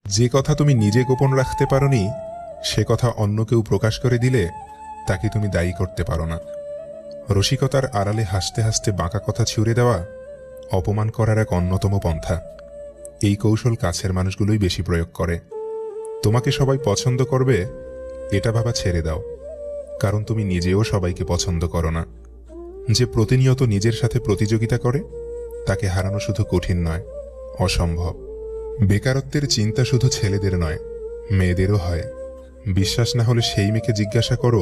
যে কথা তুমি নিজে গোপন রাখতে পারোনি, সে কথা অন্য কেউ প্রকাশ করে দিলে তাকে তুমি দায়ী করতে পারো না। রসিকতার আড়ালে হাসতে হাসতে বাঁকা কথা ছুঁড়ে দেওয়া অপমান করার এক অন্যতম পন্থা। এই কৌশল কাছের মানুষগুলোই বেশি প্রয়োগ করে। তোমাকে সবাই পছন্দ করবে এটা ভাবা ছেড়ে দাও, কারণ তুমি নিজেও সবাইকে পছন্দ করো না। যে প্রতিনিয়ত নিজের সাথে প্রতিযোগিতা করে তাকে হারানো শুধু কঠিন নয়, অসম্ভব। বেকারত্বের চিন্তা শুধু ছেলেদের নয়, মেয়েদেরও হয়। বিশ্বাস না হলে সেই মেয়েকে জিজ্ঞাসা করো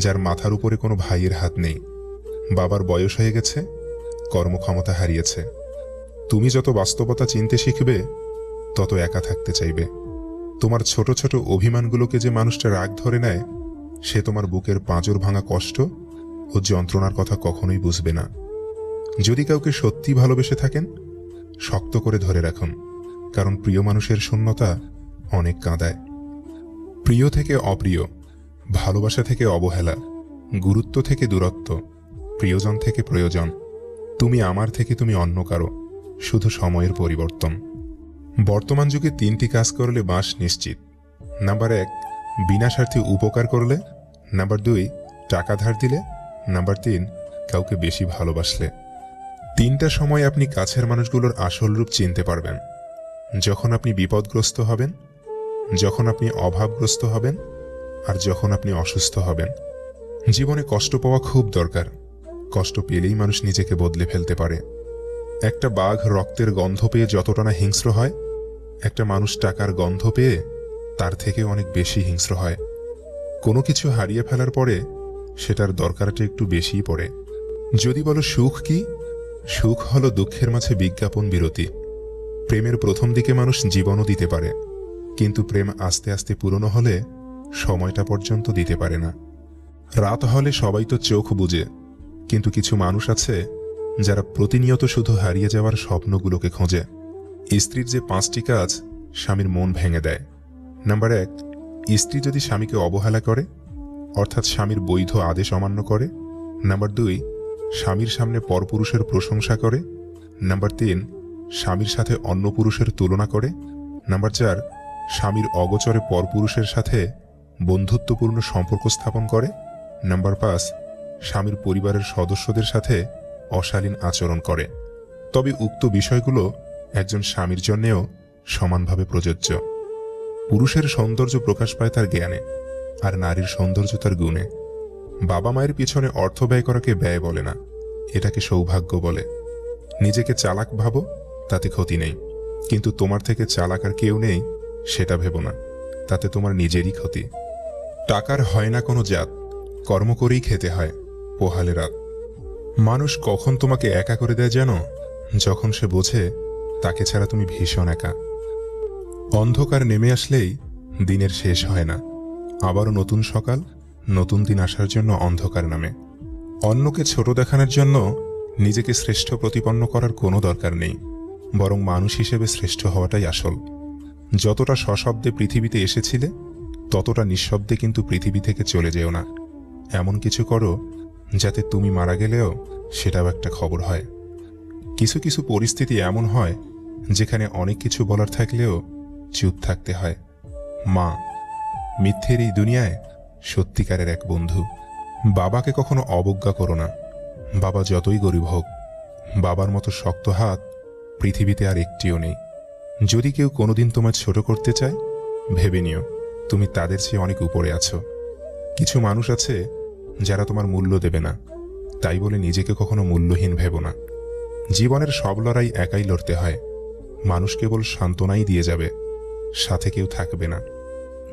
যার মাথার উপরে কোনো ভাইয়ের হাত নেই, বাবার বয়স হয়ে গেছে, কর্মক্ষমতা হারিয়েছে। তুমি যত বাস্তবতা চিনতে শিখবে তত একা থাকতে চাইবে। তোমার ছোট ছোট অভিমানগুলোকে যে মানুষটা রাগ ধরে নেয়, সে তোমার বুকের পাঁজর ভাঙা কষ্ট ও যন্ত্রণার কথা কখনোই বুঝবে না। যদি কাউকে সত্যি ভালোবেসে থাকেন, শক্ত করে ধরে রাখুন, কারণ প্রিয় মানুষের শূন্যতা অনেক কাঁদায়। প্রিয় থেকে অপ্রিয়, ভালোবাসা থেকে অবহেলা, গুরুত্ব থেকে দূরত্ব, প্রিয়জন থেকে প্রয়োজন, তুমি আমার থেকে তুমি অন্য কারো, শুধু সময়ের পরিবর্তন। বর্তমান যুগে 3টি কাজ করলে বাঁশ নিশ্চিত। নাম্বার 1, বিনা স্বার্থে উপকার করলে। নাম্বার 2, টাকা ধার দিলে। নাম্বার 3, কাউকে বেশি ভালোবাসলে। 3টা সময় আপনি কাছের মানুষগুলোর আসল রূপ চিনতে পারবেন। যখন আপনি বিপদগ্রস্ত হবেন, যখন আপনি অভাবগ্রস্ত হবেন, আর যখন আপনি অসুস্থ হবেন। জীবনে কষ্ট পাওয়া খুব দরকার। কষ্ট পেলেই মানুষ নিজেকে বদলে ফেলতে পারে। একটা বাঘ রক্তের গন্ধ পেয়ে যতটা না হিংস্র হয়, একটা মানুষ টাকার গন্ধ পেয়ে তার থেকে অনেক বেশি হিংস্র হয়। কোনো কিছু হারিয়ে ফেলার পরে সেটার দরকারটা একটু বেশিই পড়ে। যদি বলো সুখ কি, সুখ হলো দুঃখের মাঝে বিজ্ঞাপন বিরতি। প্রেমের প্রথম দিকে মানুষ জীবনও দিতে পারে, কিন্তু প্রেম আস্তে আস্তে পুরনো হলে সময়টা পর্যন্ত দিতে পারে না। রাত হলে সবাই তো চোখ বুজে, কিন্তু কিছু মানুষ আছে যারা প্রতিনিয়ত শুধু হারিয়ে যাওয়ার স্বপ্নগুলোকে খোঁজে। স্ত্রীর যে 5টি কাজ স্বামীর মন ভেঙে দেয়। নাম্বার 1, স্ত্রী যদি স্বামীকে অবহেলা করে, অর্থাৎ স্বামীর বৈধ আদেশ অমান্য করে। নাম্বার 2, স্বামীর সামনে পরপুরুষের প্রশংসা করে। নাম্বার 3, স্বামীর সাথে অন্য পুরুষের তুলনা করে। নাম্বার 4, স্বামীর অগোচরে পরপুরুষের সাথে বন্ধুত্বপূর্ণ সম্পর্ক স্থাপন করে। নাম্বার 5, স্বামীর পরিবারের সদস্যদের সাথে অশালীন আচরণ করে। তবে উক্ত বিষয়গুলো একজন স্বামীর জন্যেও সমানভাবে প্রযোজ্য। পুরুষের সৌন্দর্য প্রকাশ পায় তার জ্ঞানে, আর নারীর সৌন্দর্য তার গুণে। বাবা মায়ের পিছনে অর্থ ব্যয় করাকে ব্যয় বলে না, এটাকে সৌভাগ্য বলে। নিজেকে চালাক ভাবো, তাতে ক্ষতি নেই, কিন্তু তোমার থেকে চালাক আর কেউ নেই সেটা ভেবো না, তাতে তোমার নিজেরই ক্ষতি। টাকার হয় না কোনো জাত, কর্ম করেই খেতে হয় পোহালে রাত। মানুষ কখন তোমাকে একা করে দেয় জানো? যখন সে বোঝে তাকে ছাড়া তুমি ভীষণ একা। অন্ধকার নেমে আসলেই দিনের শেষ হয় না, আবারও নতুন সকাল, নতুন দিন আসার জন্য অন্ধকার নামে। অন্যকে ছোট দেখানোর জন্য নিজেকে শ্রেষ্ঠ প্রতিপন্ন করার কোনো দরকার নেই, বরং মানুষ হিসেবে শ্রেষ্ঠ হওয়াটাই আসল। যতটা সশব্দে পৃথিবীতে এসেছিলে, ততটা নিঃশব্দে কিন্তু পৃথিবী থেকে চলে যেও না। এমন কিছু করো যাতে তুমি মারা গেলেও সেটাও একটা খবর হয়। কিছু কিছু পরিস্থিতি এমন হয় যেখানে অনেক কিছু বলার থাকলেও চুপ থাকতে হয়। মা মিথ্যের এই দুনিয়ায় সত্যিকারের এক বন্ধু। বাবাকে কখনো অবজ্ঞা করো না, বাবা যতই গরিব হোক, বাবার মতো শক্ত হাত পৃথিবীতে আর একটিও নেই। যদি কেউ কোনোদিন তোমায় ছোট করতে চায়, ভেবে নিও তুমি তাদের চেয়ে অনেক উপরে আছো। কিছু মানুষ আছে যারা তোমার মূল্য দেবে না, তাই বলে নিজেকে কখনো মূল্যহীন ভেবো না। জীবনের সব লড়াই একাই লড়তে হয়। মানুষ কেবল সান্ত্বনাই দিয়ে যাবে, সাথে কেউ থাকবে না।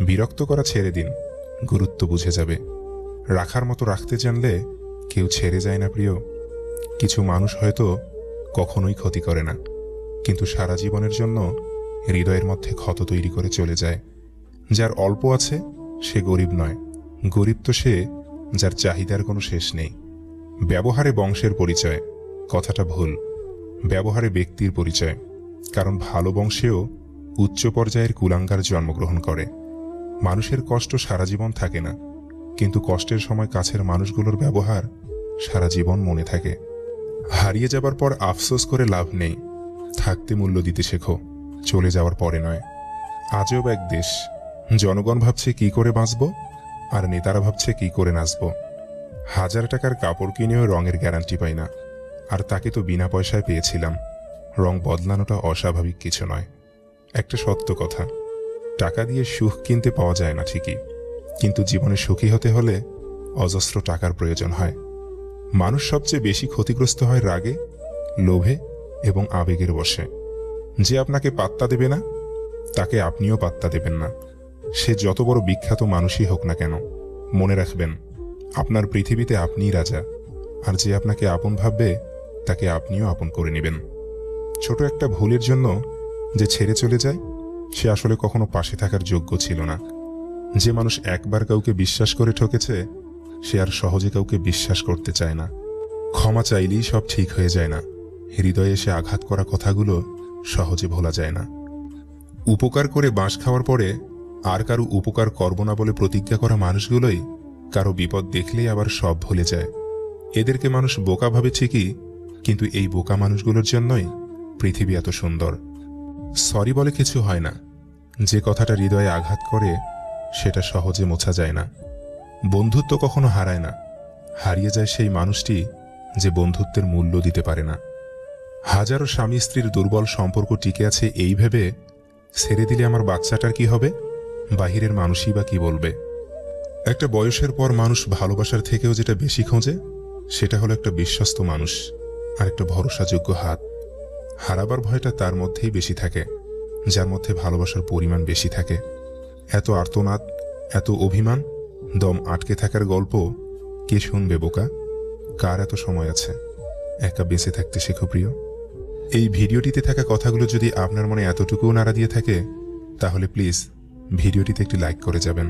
বিরক্ত করা ছেড়ে দিন, গুরুত্ব বুঝে যাবে। রাখার মতো রাখতে জানলে কেউ ছেড়ে যায় না প্রিয়। কিছু মানুষ হয়তো কখনোই ক্ষতি করে না, কিন্তু সারা জীবনের জন্য হৃদয়ের মধ্যে ক্ষত তৈরি করে চলে যায়। যার অল্প আছে সে গরিব নয়, গরিব তো সে যার চাহিদার কোনো শেষ নেই। ব্যবহারে বংশের পরিচয়, কথাটা ভুল। ব্যবহারে ব্যক্তির পরিচয়, কারণ ভালো বংশেও উচ্চ পর্যায়ের কুলাঙ্গার জন্মগ্রহণ করে। মানুষের কষ্ট সারা জীবন থাকে না, কিন্তু কষ্টের সময় কাছের মানুষগুলোর ব্যবহার সারা জীবন মনে থাকে। হারিয়ে যাবার পর আফসোস করে লাভ নেই, থাকতে মূল্য দিতে শেখো, চলে যাওয়ার পরে নয়। আজব এক দেশ। জনগণ ভাবছে কি করে বাঁচব, আর নেতারা ভাবছে কি করে নাচব। 1000 টাকার কাপড় কিনেও রঙের গ্যারান্টি পাই না, আর তাকে তো বিনা পয়সায় পেয়েছিলাম। রং বদলানোটা অস্বাভাবিক কিছু নয়। একটা সত্য কথা, টাকা দিয়ে সুখ কিনতে পাওয়া যায় না ঠিকই, কিন্তু জীবনে সুখী হতে হলে অজস্র টাকার প্রয়োজন হয়। মানুষ সবচেয়ে বেশি ক্ষতিগ্রস্ত হয় রাগে, লোভে এবং আবেগের বশে। যে আপনাকে পাত্তা দেবে না, তাকে আপনিও পাত্তা দেবেন না। সে যত বড় বিখ্যাত মানুষই হোক না কেন, মনে রাখবেন আপনার পৃথিবীতে আপনিই রাজা, আর যে আপনাকে আপন ভাববে তাকে আপনিও আপন করে নেবেন। ছোট একটা ভুলের জন্য যে ছেড়ে চলে যায়, সে আসলে কখনো পাশে থাকার যোগ্য ছিল না। যে মানুষ একবার কাউকে বিশ্বাস করে ঠকেছে, সে আর সহজে কাউকে বিশ্বাস করতে চায় না। ক্ষমা চাইলেই সব ঠিক হয়ে যায় না। হৃদয়ে এসে আঘাত করা কথাগুলো সহজে ভোলা যায় না। উপকার করে বাঁশ খাওয়ার পরে আর কারো উপকার করব না বলে প্রতিজ্ঞা করা মানুষগুলোই কারো বিপদ দেখলেই আবার সব ভুলে যায়। এদেরকে মানুষ বোকা ভাবে ঠিকই, কিন্তু এই বোকা মানুষগুলোর জন্যই পৃথিবী এত সুন্দর। সরি বলে কিছু হয় না। যে কথাটা হৃদয়ে আঘাত করে সেটা সহজে মোছা যায় না। বন্ধুত্ব কখনো হারায় না, হারিয়ে যায় সেই মানুষটি যে বন্ধুত্বের মূল্য দিতে পারে না। হাজারো স্বামী স্ত্রীর দুর্বল সম্পর্ক টিকে আছে এই ভেবে, ছেড়ে দিলে আমার বাচ্চাটার কি হবে, বাহিরের মানুষই বা কি বলবে। একটা বয়সের পর মানুষ ভালোবাসার থেকেও যেটা বেশি খোঁজে, সেটা হলো একটা বিশ্বস্ত মানুষ আর একটা ভরসাযোগ্য হাত। হারাবার ভয়টা তার মধ্যেই বেশি থাকে, যার মধ্যে ভালোবাসার পরিমাণ বেশি থাকে। এত আর্তনাদ, এত অভিমান, দম আটকে থাকার গল্প কে শুনবে বোকা? কার এত সময় আছে? একা বেঁচে থাকতে শেখো প্রিয়। এই ভিডিওটিতে থাকা কথাগুলো যদি আপনার মনে এতটুকুও নাড়া দিয়ে থাকে, তাহলে প্লিজ ভিডিওটিতে একটি লাইক করে যাবেন।